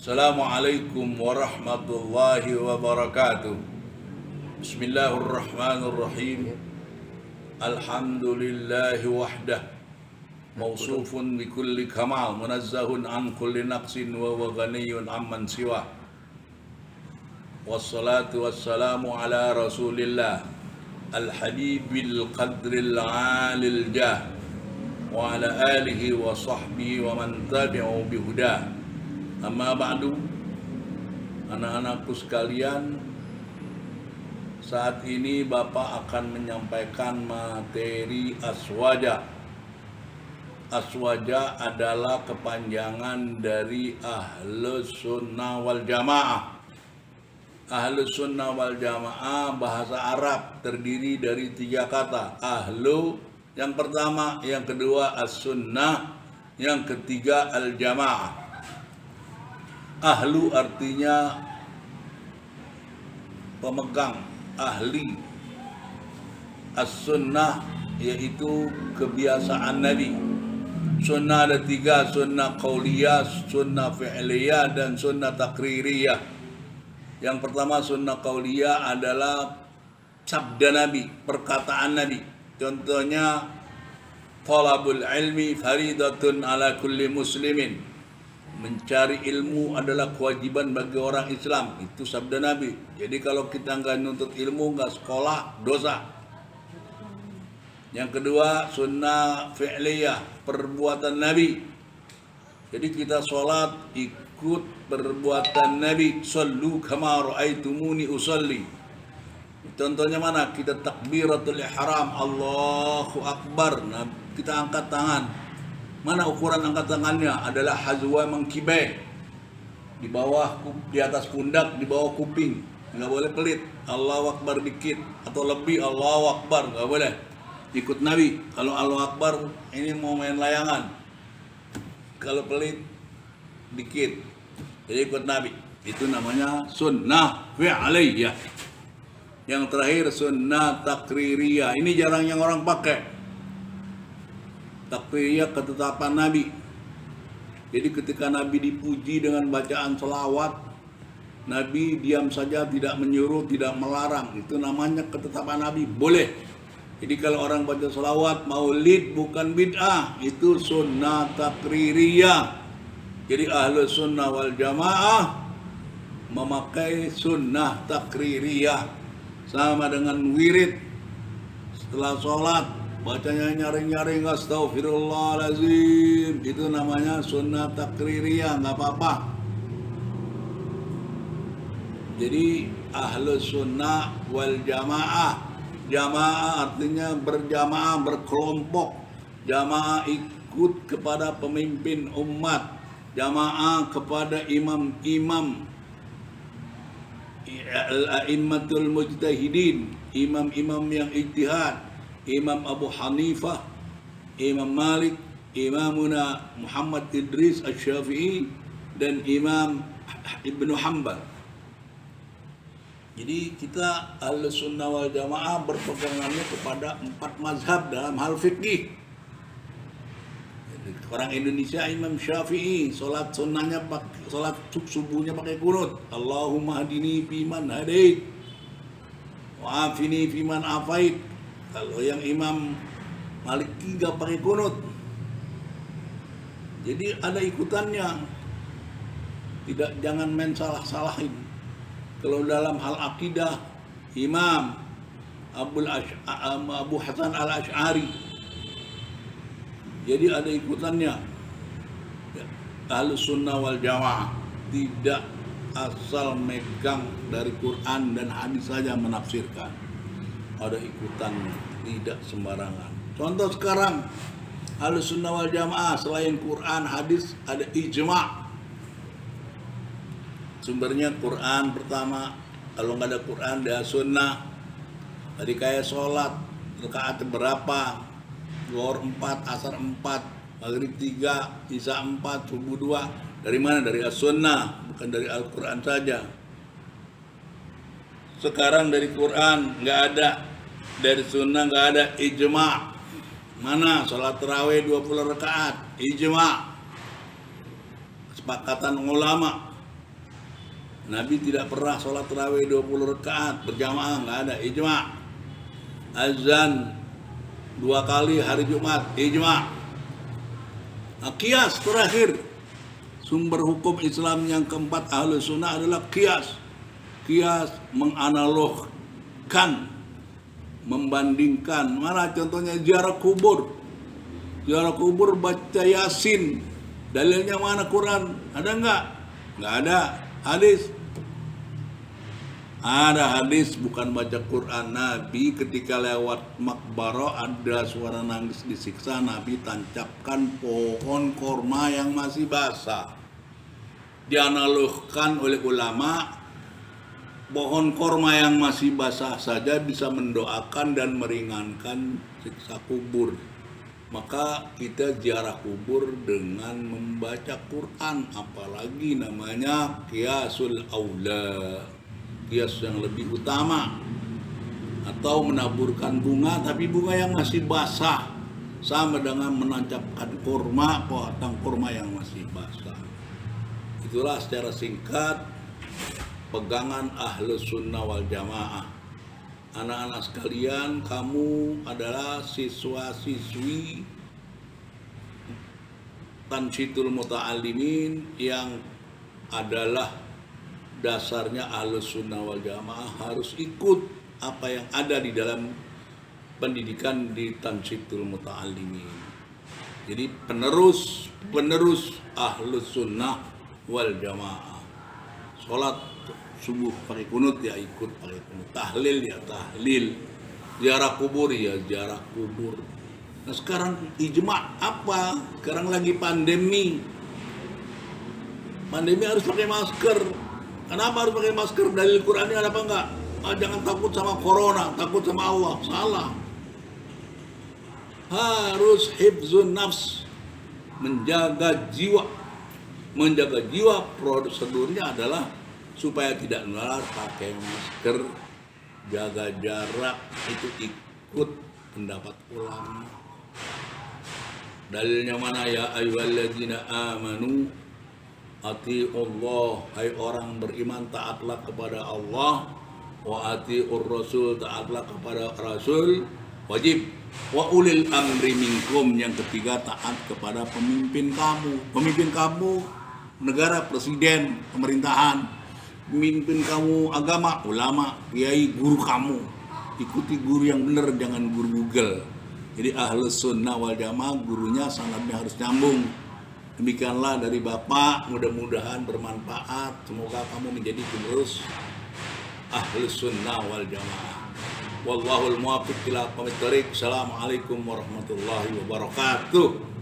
Assalamualaikum warahmatullahi wabarakatuh. Bismillahirrahmanirrahim. Alhamdulillahi wahdah. Mausufun bikulli kamal, munazzahun an kulli naqsin wa ghaniyun amman siwa. Wassalatu wassalamu ala Rasulillah al-habibil qadril alil jah wa ala alihi wa sahbihi wa man tabi'u bihudah. Amma ba'du, anak-anakku sekalian, saat ini Bapak akan menyampaikan materi aswaja. Aswaja adalah kepanjangan dari Ahlus Sunnah wal Jamaah. Ahlus Sunnah wal Jamaah bahasa Arab terdiri dari 3 kata. Ahlu yang pertama, yang kedua as-sunnah, yang ketiga al-jamaah. Ahlu artinya pemegang, ahli. As-sunnah yaitu kebiasaan Nabi. Sunnah ada 3, sunnah qauliyah, sunnah fi'liyah, dan sunnah takririyah. Yang pertama sunnah qauliyah adalah sabda Nabi, perkataan Nabi. Contohnya, talabul ilmi faridatun ala kulli muslimin. Mencari ilmu adalah kewajiban bagi orang Islam. Itu sabda Nabi. Jadi kalau kita nggak nuntut ilmu, nggak sekolah, dosa. Yang kedua, sunnah fi'liyah, perbuatan Nabi. Jadi kita sholat ikut perbuatan Nabi. Sallu kama ra'aitumuni usalli. Contohnya mana? Kita takbiratul ihram, Allahu Akbar. Nah, kita angkat tangan. Mana ukuran angkat tangannya? Adalah hazwa mangkibai. Di bawah, di atas pundak, di bawah kuping. Nggak boleh pelit. Allahu Akbar dikit atau lebih, Allahu Akbar, nggak boleh. Ikut Nabi. Kalau Allahu Akbar ini mau main layangan. Kalau pelit dikit, jadi ikut Nabi. Itu namanya sunnah fi'liyah. Yang terakhir sunnah takririyah. Ini jarang yang orang pakai. Takririyah ketetapan Nabi. Jadi ketika Nabi dipuji dengan bacaan selawat, Nabi diam saja, tidak menyuruh, tidak melarang. Itu namanya ketetapan Nabi, boleh. Jadi kalau orang baca selawat, maulid bukan bid'ah, itu sunnah takririyah. Jadi Ahlus Sunnah wal Jamaah memakai sunnah takririyah. Sama dengan wirid, setelah sholat bacanya nyaring-nyaring astagfirullahaladzim, itu namanya sunnah takririyah, nggak apa-apa. Jadi Ahlus Sunnah wal Jamaah. Jamaah artinya berjamaah, berkelompok. Jamaah ikut kepada pemimpin umat. Jamaah kepada imam-imam, al-a'immatul mujtahidin, imam-imam yang ijtihad. Imam Abu Hanifah, Imam Malik, Imamuna Muhammad Idris Asy-Syafi'i, dan Imam Ibnu Hanbal. Jadi kita Ahlus Sunnah wal Jamaah berpegangannya kepada 4 mazhab dalam hal fikih. Orang Indonesia Imam Syafi'i, sholat sunnahnya, sholat subuhnya pakai kunut. Allahumma hadini fiman hadait, wa'afini fiman afait. Kalau yang Imam Maliki gak pakai kunut. Jadi ada ikutannya. Jangan main salah-salahin. Kalau dalam hal akidah, Imam Abu Hasan al-Asy'ari. Jadi ada ikutannya. Ahlus Sunnah wal Jamaah tidak asal megang dari Quran dan hadis saja menafsirkan. Ada ikutannya, tidak sembarangan. Contoh sekarang Ahlus Sunnah wal Jamaah selain Quran, hadis, ada ijma'. Sumbernya Quran pertama. Kalau nggak ada Quran, ada sunnah. Tadi kayak sholat, rakaat berapa? Zuhur 4, asar 4, maghrib 3, isya 4, subuh 2. Dari mana? Dari as-sunnah, bukan dari Al-Quran saja. Sekarang dari Quran nggak ada, dari sunnah nggak ada, ijma'. Mana? Sholat tarawih 20 rakaat, ijma'. Kesepakatan ulama. Nabi tidak pernah sholat tarawih 20 rakaat berjamaah, nggak ada, ijma. Azan 2 kali hari Jumat, ijma. Nah, kias terakhir, sumber hukum Islam yang keempat Ahlus Sunnah adalah kias. Kias menganalogkan, membandingkan. Mana contohnya ziarah kubur? Ziarah kubur baca Yasin. Dalilnya mana Quran? Ada enggak? Enggak ada. Hadis? Ada hadis, bukan baca Quran. Nabi ketika lewat makbarah ada suara nangis disiksa, Nabi tancapkan pohon korma yang masih basah. Dianalogkan oleh ulama, pohon korma yang masih basah saja bisa mendoakan dan meringankan siksa kubur. Maka kita ziarah kubur dengan membaca Quran, apalagi namanya qiyasul aula, qiyas yang lebih utama. Atau menaburkan bunga, tapi bunga yang masih basah, sama dengan menancapkan kurma, potong kurma yang masih basah. Itulah secara singkat pegangan Ahlus Sunnah wal Jamaah. Anak-anak sekalian, kamu adalah siswa-siswi Tansyitul Muta'allimin yang adalah dasarnya Ahlus Sunnah wal Jamaah harus ikut apa yang ada di dalam pendidikan di Tansyitul Muta'allimin. Jadi penerus Ahlus Sunnah wal Jamaah. Sholat subuh pakai kunut ya ikut pakai kunut, tahlil ya tahlil, ziarah kubur ya ziarah kubur. Nah sekarang ijma apa? Sekarang lagi pandemi harus pakai masker. Kenapa harus pakai masker? Dalil Qurannya ada apa enggak? Jangan takut sama corona, takut sama Allah. Salah. Harus hifzun nafs, menjaga jiwa. Menjaga jiwa, prosedurnya adalah supaya tidak nular, pakai masker, jaga jarak, itu ikut pendapat ulama. Dalilnya mana? Ya ayyuhalladzina amanu atiiullah, hai orang beriman taatlah kepada Allah, wa atiur rasul, taatlah kepada rasul, wajib. Wa ulil amri minkum, yang ketiga taat kepada pemimpin kamu. Pemimpin kamu negara, presiden, pemerintahan. Pemimpin kamu agama, ulama, kiai, guru kamu. Ikuti guru yang benar, jangan guru Google. Jadi Ahlus Sunnah wal Jamaah gurunya sanadnya harus nyambung. Demikianlah dari Bapak, mudah-mudahan bermanfaat. Semoga kamu menjadi penerus Ahlus Sunnah wal Jamaah. Wallahul muwaffiq ila aqwamit thoriq. Assalamualaikum warahmatullahi wabarakatuh.